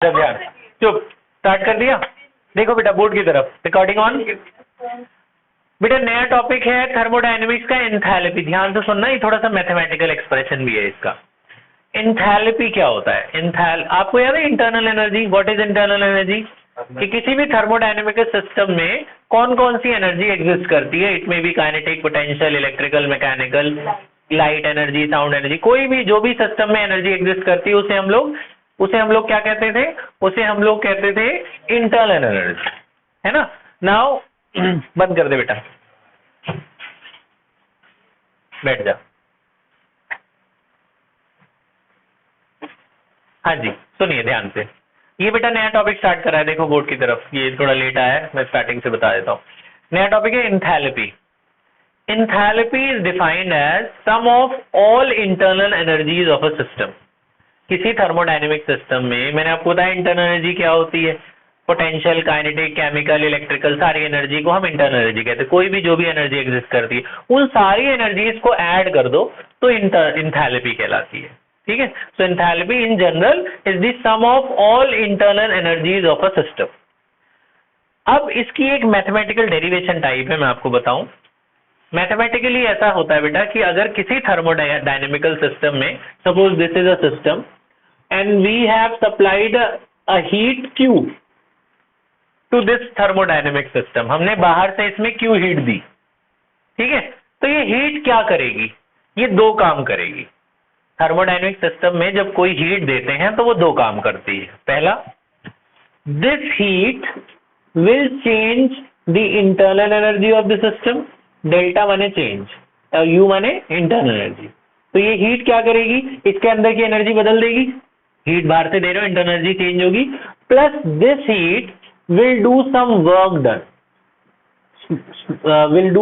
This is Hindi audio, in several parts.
ध्यान, चुप, स्टार्ट कर दिया। देखो बेटा बोर्ड की तरफ, रिकॉर्डिंग ऑन। बेटा नया टॉपिक है थर्मोडायनेमिक्स का एंथैल्पी। ध्यान से सुनना, ये थोड़ा सा मैथमेटिकल एक्सप्रेशन भी है इसका। एंथैल्पी क्या होता है? आपको याद है internal energy? What is internal energy? कि किसी भी थर्मोडायनेमिकल सिस्टम में कौन कौन सी एनर्जी एग्जिस्ट करती है। It may be kinetic, potential, electrical, mechanical, light energy, sound energy, कोई भी जो भी सिस्टम में एनर्जी एग्जिस्ट करती है उसे हम लोग क्या कहते थे? उसे हम लोग कहते थे इंटरनल एनर्जी, है ना। नाउ बंद कर दे बेटा, बैठ जा। हाँ जी, सुनिए ध्यान से। ये बेटा नया टॉपिक स्टार्ट करा है, देखो बोर्ड की तरफ। ये थोड़ा लेट आया है, मैं स्टार्टिंग से बता देता हूँ। नया टॉपिक है enthalpy. Enthalpy is defined as sum of all internal energies of a system. किसी थर्मोडायनेमिक सिस्टम में मैंने आपको बताया इंटरनल एनर्जी क्या होती है। पोटेंशियल, काइनेटिक, केमिकल, इलेक्ट्रिकल, सारी एनर्जी को हम इंटरनल एनर्जी कहते हैं। कोई भी जो भी एनर्जी एग्जिस्ट करती है उन सारी एनर्जीज को ऐड कर दो तो एंथैल्पी कहलाती है। ठीक है। So enthalpy in general is the sum of all internal energies of a system. अब इसकी एक मैथमेटिकल डेरिवेशन टाइप है, मैं आपको बताऊं। मैथमेटिकली ऐसा होता है बेटा कि अगर किसी थर्मोडायनेमिकल सिस्टम में, suppose this is a system and we have supplied a heat Q to this thermodynamic system, हमने बाहर से इसमें Q हीट दी। ठीक है। तो ये हीट क्या करेगी? ये दो काम करेगी। थर्मोडायनेमिक सिस्टम में जब कोई हीट देते हैं तो वो दो काम करती है। पहला, this heat will change the internal energy of the system. Delta माने चेंज और यू माने इंटरनल एनर्जी। तो ये हीट क्या करेगी? इसके अंदर की एनर्जी बदल देगी। हीट बाहर से दे रहे हो, इंटरनल एनर्जी चेंज होगी। Plus this heat will do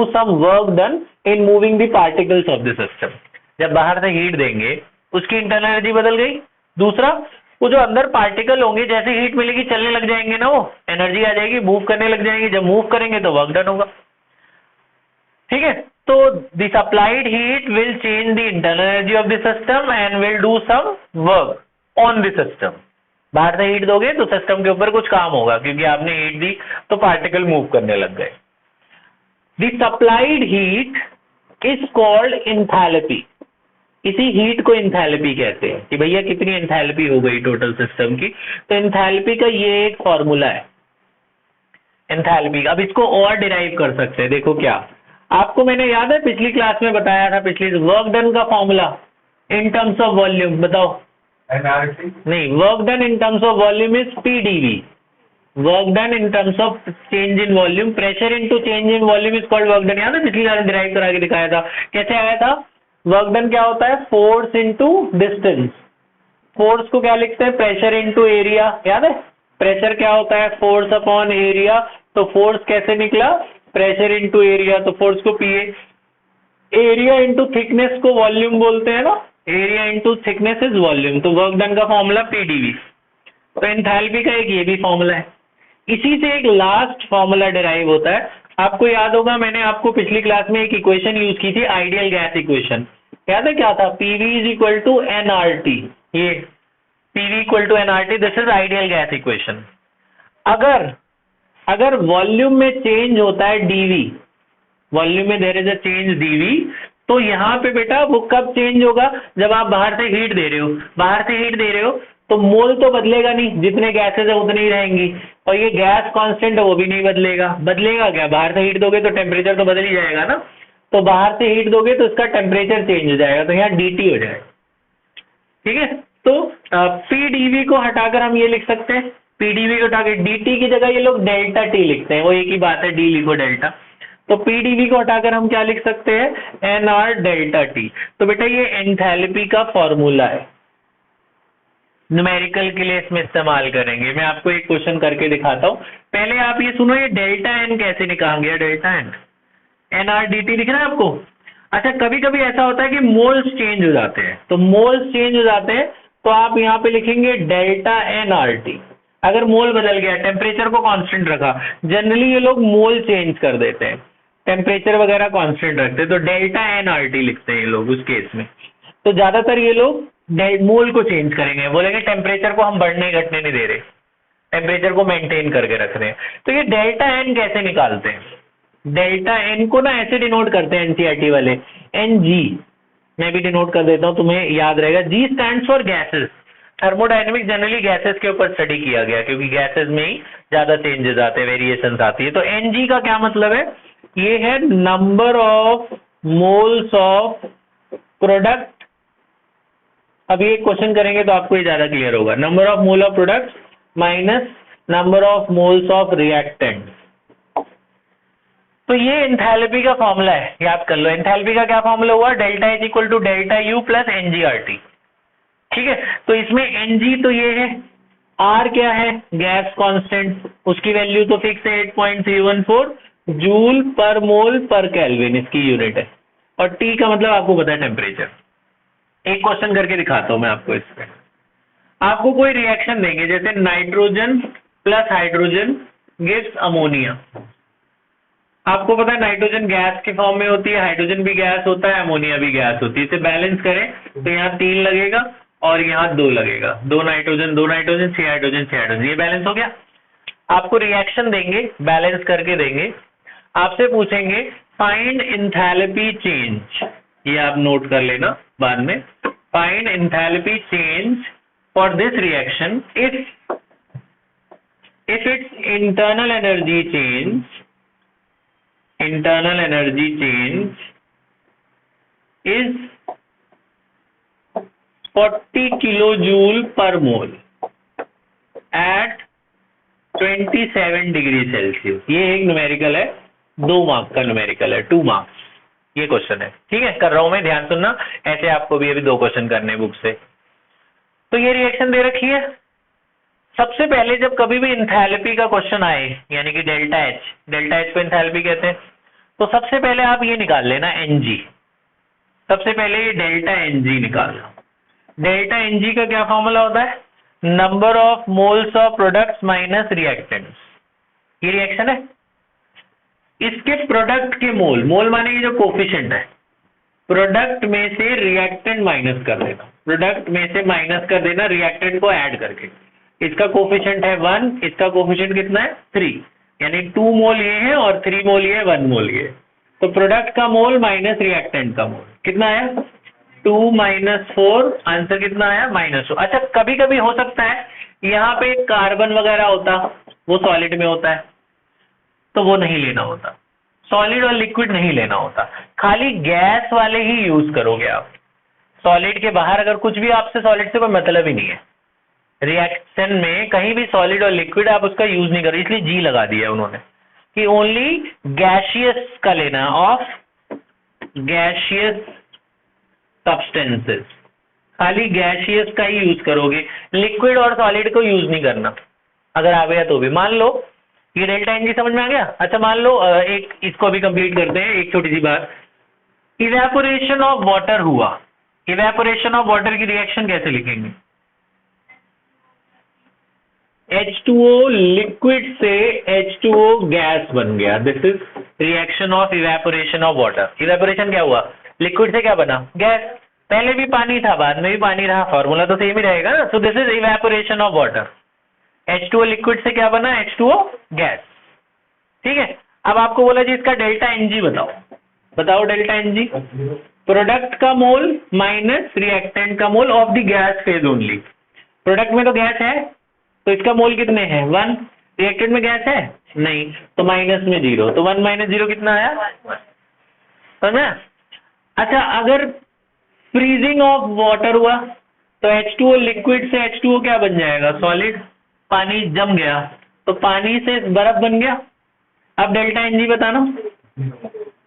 some work done in moving the particles of the system. जब बाहर से हीट देंगे उसकी इंटरनल एनर्जी बदल गई। दूसरा, वो जो अंदर पार्टिकल होंगे जैसे हीट मिलेगी चलने लग जाएंगे ना, वो एनर्जी आ जाएगी, मूव करने लग जाएंगे। जब मूव करेंगे तो वर्क डन होगा। ठीक है। तो the supplied heat will change the internal energy of the system and will do some work on the system. बाहर से हीट दोगे तो सिस्टम के ऊपर कुछ काम होगा, क्योंकि आपने हीट दी तो पार्टिकल मूव करने लग गए। The supplied heat is called enthalpy. इसी हीट को एंथैल्पी कहते हैं कि भैया कितनी एंथैल्पी हो गई टोटल सिस्टम की। तो एंथैल्पी का ये एक फॉर्मूला है एंथैल्पी। अब इसको और डिराइव कर सकते हैं। देखो क्या, आपको मैंने याद है पिछली क्लास में बताया था, पिछली वर्क डन का formula in terms of volume. बताओ। नहीं, work done in terms of volume is PdV। Work done in terms of change in volume, pressure into change in volume is called work done. याद है पिछली क्लास में डिराइव करा के दिखाया था। कैसे आया था? वर्क डन क्या होता है? Force into distance. फोर्स को क्या लिखते हैं? Pressure into area. याद है? प्रेशर क्या होता है? Force upon area. तो फोर्स कैसे निकला? Pressure into area. तो फोर्स को PA। एरिया इनटू थिकनेस को वॉल्यूम बोलते हैं ना, area into thickness is volume. तो वर्क डन का फॉर्मूला PdV। तो एंथैल्पी का एक ये भी फॉर्मूला है। इसी से एक लास्ट फॉर्मूला डिराइव होता है। आपको याद होगा मैंने आपको पिछली क्लास में एक इक्वेशन यूज की थी, आइडियल गैस इक्वेशन। याद है क्या था? PV is equal to nRT। ये PV equal to nRT, this is ideal gas equation. अगर वॉल्यूम में चेंज होता है dV, वॉल्यूम में there is a change dV, तो यहाँ पे बेटा वो कब चेंज होगा? जब आप बाहर से हीट दे रहे हो। बाहर से हीट दे रहे हो तो मोल तो बदलेगा नहीं, जितने गैसेज है उतनी ही रहेंगी। और ये गैस कांस्टेंट है वो भी नहीं बदलेगा। बदलेगा क्या? बाहर से हीट दोगे तो टेम्परेचर तो बदल ही जाएगा ना। तो बाहर से हीट दोगे तो इसका टेम्परेचर चेंज हो जाएगा, तो यहाँ dt हो जाएगा। ठीक है। तो PdV को हटाकर हम ये लिख सकते हैं, PdV को हटाकर dt की जगह ये लोग डेल्टा T लिखते हैं। वो एक ही बात है, D लिखो डेल्टा। तो PdV को हटाकर हम क्या लिख सकते हैं? nR delta T। तो बेटा ये एंथैल्पी का फॉर्मूला है। न्यूमेरिकल के लिए इसमें इस्तेमाल करेंगे। मैं आपको एक क्वेश्चन करके दिखाता हूँ। पहले आप ये सुनो, ये डेल्टा N कैसे निकालेंगे? डेल्टा N, nRdt दिख रहा है आपको? अच्छा, कभी कभी ऐसा होता है कि मोल्स चेंज हो जाते हैं। तो मोल्स चेंज हो जाते हैं तो आप यहाँ पे लिखेंगे डेल्टा nRT। अगर मोल बदल गया, टेम्परेचर को कांस्टेंट रखा, जनरली ये लोग मोल चेंज कर देते हैं, टेम्परेचर वगैरह कांस्टेंट रखते हैं, तो डेल्टा nRT लिखते हैं ये लोग उस केस में। तो ज्यादातर ये लोग मोल को चेंज करेंगे, बोलेंगे टेम्परेचर को हम बढ़ने घटने नहीं दे रहे, टेम्परेचर को मेंटेन करके रख रहे हैं। तो ये डेल्टा एन कैसे निकालते हैं? डेल्टा एन को ना ऐसे डिनोट करते हैं एनसीईआरटी वाले, एन जी। मैं भी डिनोट कर देता हूं, तुम्हें याद रहेगा। जी stands for gases. Thermodynamics generally gases के ऊपर स्टडी किया गया, क्योंकि गैसेस में ही ज्यादा चेंजेस आते हैं, वेरिएशंस आती है। तो एन जी का क्या मतलब है? ये है number of moles of product. अब ये क्वेश्चन करेंगे तो आपको ये ज्यादा क्लियर होगा। Number of mole of product minus number of moles of reactant. तो ये एंथैल्पी का फॉर्मूला है, याद कर लो। एंथैल्पी का क्या फॉर्मूला हुआ? Delta H equal to delta U plus NGRT. ठीक है, तो इसमें एनजी तो ये है, आर क्या है? गैस कांस्टेंट, उसकी वैल्यू तो फिक्स है 8.314 जूल पर मोल पर केल्विन, इसकी यूनिट है। और टी का मतलब आपको पता है टेम्परेचर। एक क्वेश्चन करके दिखाता हूं मैं आपको। इसमें आपको कोई रिएक्शन देंगे, जैसे nitrogen plus hydrogen gives ammonia. आपको पता है नाइट्रोजन गैस के फॉर्म में होती है, हाइड्रोजन भी गैस होता है, अमोनिया भी गैस होती है। इसे बैलेंस करें तो यहाँ 3 लगेगा और यहाँ 2 लगेगा। 2 नाइट्रोजन 2 नाइट्रोजन 6 हाइड्रोजन 6 हाइड्रोजन, ये बैलेंस हो गया। आपको रिएक्शन देंगे, बैलेंस करके देंगे, आपसे पूछेंगे फाइंड एंथैल्पी चेंज। ये आप नोट कर लेना बाद में। Find enthalpy change for this reaction if it's internal energy change is 40 kilojoule पर मोल एट 27 डिग्री सेल्सियस। ये एक न्यूमेरिकल है, 2 मार्क्स का न्यूमेरिकल है, 2 मार्क्स। ये क्वेश्चन है, ठीक है, कर रहा हूं मैं, ध्यान सुनना। ऐसे आपको भी अभी 2 क्वेश्चन करने बुक से। तो ये रिएक्शन दे रखी है। सबसे पहले जब कभी भी एंथैल्पी का क्वेश्चन आए, यानी कि डेल्टा एच को एंथैल्पी कहते हैं, तो सबसे पहले आप ये निकाल लेना एनजी। सबसे पहले ये डेल्टा एनजी निकालना। डेल्टा एनजी का क्या फॉर्मूला होता है? Number of moles of products minus reactants. ये रिएक्शन है, इसके प्रोडक्ट के मोल माने ये जो कोफिशिएंट है, प्रोडक्ट में से रिएक्टेंट माइनस कर देना, प्रोडक्ट में से माइनस कर देना रिएक्टेंट को ऐड करके। इसका कोफिशिएंट है 1, इसका कोफिशिएंट कितना है? 3, यानी 2 मोल ये है और 3 मोल ये है, 1 मोल ये। तो प्रोडक्ट का मोल माइनस रिएक्टेंट का मोल कितना है? 2 - 4, आंसर कितना आया? -2। अच्छा, कभी कभी हो सकता है यहाँ पे कार्बन वगैरह होता, वो सॉलिड में होता है, तो वो नहीं लेना होता। सॉलिड और लिक्विड नहीं लेना होता, खाली गैस वाले ही यूज करोगे आप। सॉलिड के बाहर अगर कुछ भी, आपसे सॉलिड से कोई मतलब ही नहीं है। रिएक्शन में कहीं भी सॉलिड और लिक्विड आप उसका यूज नहीं करो, इसलिए जी लगा दिया उन्होंने कि ओनली गैसियस का लेना, ऑफ गैसियस सब्सटेंसेस, खाली गैसियस का ही यूज करोगे, लिक्विड और सॉलिड को यूज नहीं करना। अगर आ गया तो भी। मान लो ये डेल्टा एनजी समझ में आ गया। अच्छा, मान लो एक इसको भी कंप्लीट करते हैं, एक छोटी सी बात। इवेपोरेशन ऑफ वाटर हुआ, इवेपोरेशन ऑफ वाटर की रिएक्शन कैसे लिखेंगे? H2O लिक्विड से H2O गैस बन गया, this is reaction of evaporation of water. Evaporation क्या हुआ? लिक्विड से क्या बना? गैस। पहले भी पानी था, बाद में भी पानी रहा, फॉर्मूला तो सेम ही रहेगा ना। So this is evaporation of water. H2O liquid से क्या बना? H2O gas. ठीक है, अब आपको बोला जी इसका डेल्टा एनजी बताओ। बताओ डेल्टा एनजी। प्रोडक्ट का मोल माइनस रिएक्टेंट का mole of the gas phase only. Product में तो गैस है, तो इसका मोल कितने हैं? 1। रिएक्टेंट में गैस है नहीं, तो माइनस में 0, तो 1 - 0 कितना आया? समझा? अच्छा, अगर फ्रीजिंग ऑफ वाटर हुआ तो H2O लिक्विड से H2O क्या बन जाएगा? सॉलिड। पानी जम गया तो पानी से बर्फ बन गया। अब डेल्टा एनजी बताना।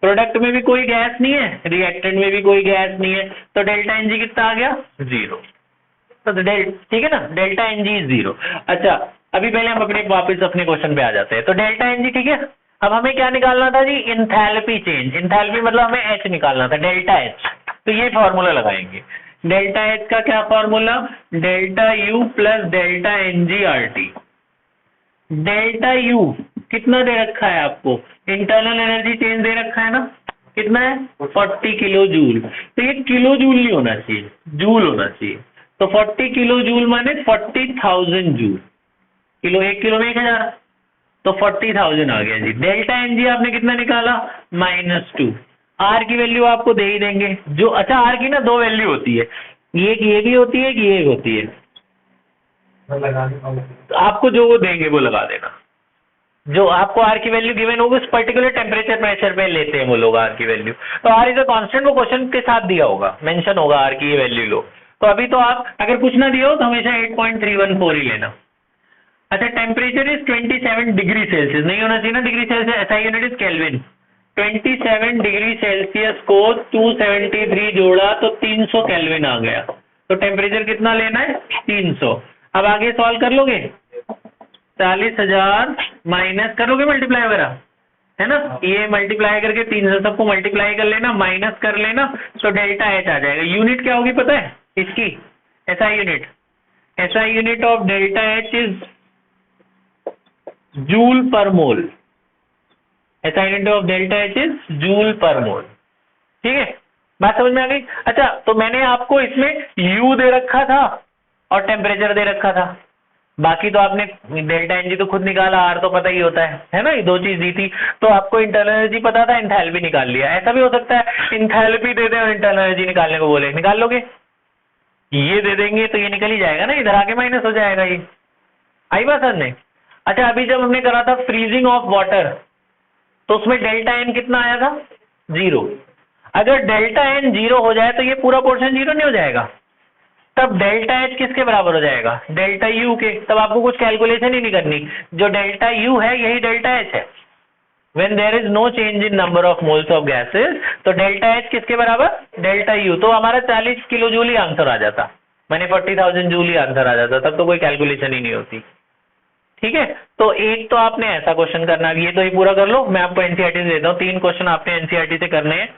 प्रोडक्ट में भी कोई गैस नहीं है, रिएक्टेंट में भी कोई गैस नहीं है, तो डेल्टा एनजी कितना आ गया? 0। तो ठीक है ना, डेल्टा एनजी इज 0। अच्छा, अभी पहले हम वापस अपने क्वेश्चन पे आ जाते हैं। तो डेल्टा एनजी ठीक है। अब हमें क्या निकालना था जी? Enthalpy change. एंथैल्पी मतलब हमें एच निकालना था, डेल्टा एच। तो ये फॉर्मूला लगाएंगे। डेल्टा एच का क्या formula? Delta U plus delta NG R T. Delta U कितना दे रखा है आपको? इंटरनल एनर्जी चेंज दे रखा है ना, कितना है? 40 किलो जूल। तो ये किलो जूल नहीं होना चाहिए, जूल होना चाहिए। तो 40 किलो जूल माने 40,000 जूल। किलो, 1 किलो में 1000, तो 40,000 आ गया जी। डेल्टा एन जी आपने कितना निकाला? -2। आर की वैल्यू आपको दे ही देंगे जो, अच्छा आर की ना 2 वैल्यू होती है, एक ये भी होती है, एक ये होती है, तो आपको जो वो देंगे वो लगा देना। जो आपको आर की वैल्यू गिवन होगी उस पर्टिकुलर टेम्परेचर प्रेशर पे लेते हैं वो लोग आर की वैल्यू। तो आर इज अ कांस्टेंट, वो क्वेश्चन के साथ दिया होगा, मेंशन होगा आर की ये वैल्यू लो। तो अभी तो आप अगर कुछ ना दिया हो तो हमेशा 8.314 ही लेना। अच्छा, टेम्परेचर इज 27 डिग्री सेल्सियस, नहीं होना चाहिए ना डिग्री सेल्सियस, ऐसा unit is kelvin. 27 degree Celsius को 273 जोड़ा तो 300 केल्विन आ गया। तो टेम्परेचर कितना लेना है? 300। अब आगे सॉल्व कर लोगे, 40,000 माइनस करोगे मल्टीप्लाई वगैरह, है ना, ये मल्टीप्लाई करके 300 सबको मल्टीप्लाई कर लेना, माइनस कर लेना, तो डेल्टा एच आ जाएगा। यूनिट क्या होगी पता है इसकी? SI unit. SI unit of delta H is joule per mole. SI unit of delta H is joule per mole. ठीक है, बात समझ में आ गई? अच्छा, तो मैंने आपको इसमें यू दे रखा था और टेम्परेचर दे रखा था, बाकी तो आपने डेल्टा एनजी तो खुद निकाला, आर तो पता ही होता है ना, ये 2 चीज दी थी। तो आपको इंटरनल एनर्जी पता था, एंथैल्पी निकाल लिया। ऐसा भी हो सकता है एंथैल्पी दे दें और इंटरनल एनर्जी निकालने को बोले, निकाल लोगे? ये दे देंगे तो ये निकल ही जाएगा ना, इधर आके माइनस हो जाएगा ये। आई बात समझ में? अच्छा, अभी जब हमने करा था फ्रीजिंग ऑफ वाटर तो उसमें डेल्टा एन कितना आया था? 0। अगर डेल्टा एन 0 हो जाए तो ये पूरा पोर्शन 0 नहीं हो जाएगा? तब डेल्टा एच किसके बराबर हो जाएगा? डेल्टा यू के। तब आपको कुछ कैलकुलेशन ही नहीं करनी, जो डेल्टा यू है यही डेल्टा एच है। When there is no change in number of moles of gases, तो डेल्टा एच किसके बराबर? Delta U. तो हमारा 40 किलो जूल ही आंसर आ जाता, मैंने 40,000 जूल ही आंसर आ जाता, तब तो कोई कैलकुलेशन ही नहीं होती। ठीक है, तो एक तो आपने ऐसा क्वेश्चन करना, ये तो ये पूरा कर लो, मैं आपको एनसीईआरटी से देता हूँ। 3 क्वेश्चन आपने एनसीईआरटी से करने हैं।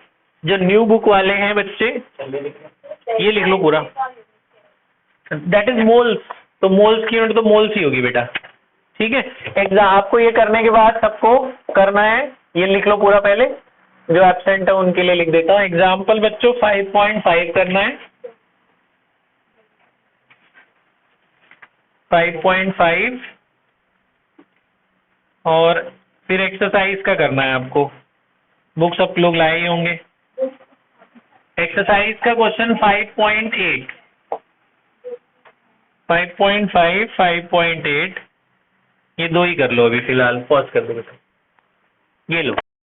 जो न्यू बुक वाले हैं बच्चे, ये लिख लो पूरा, दैट इज मोल्स। तो मोल्स की यूनिट तो मोल्स ही होगी बेटा। ठीक है, एग्जाम आपको ये करने के बाद सबको करना है, ये लिख लो पूरा। पहले जो एब्सेंट है उनके लिए लिख देता हूँ। एग्जाम्पल बच्चों 5.5 करना है, 5.5, और फिर एक्सरसाइज का करना है आपको। बुक सब लोग लाए ही होंगे। एक्सरसाइज का क्वेश्चन 5.8, 5.5, 5.8, ये 2 ही कर लो अभी फिलहाल, पॉज कर दो बेटा, ये लो।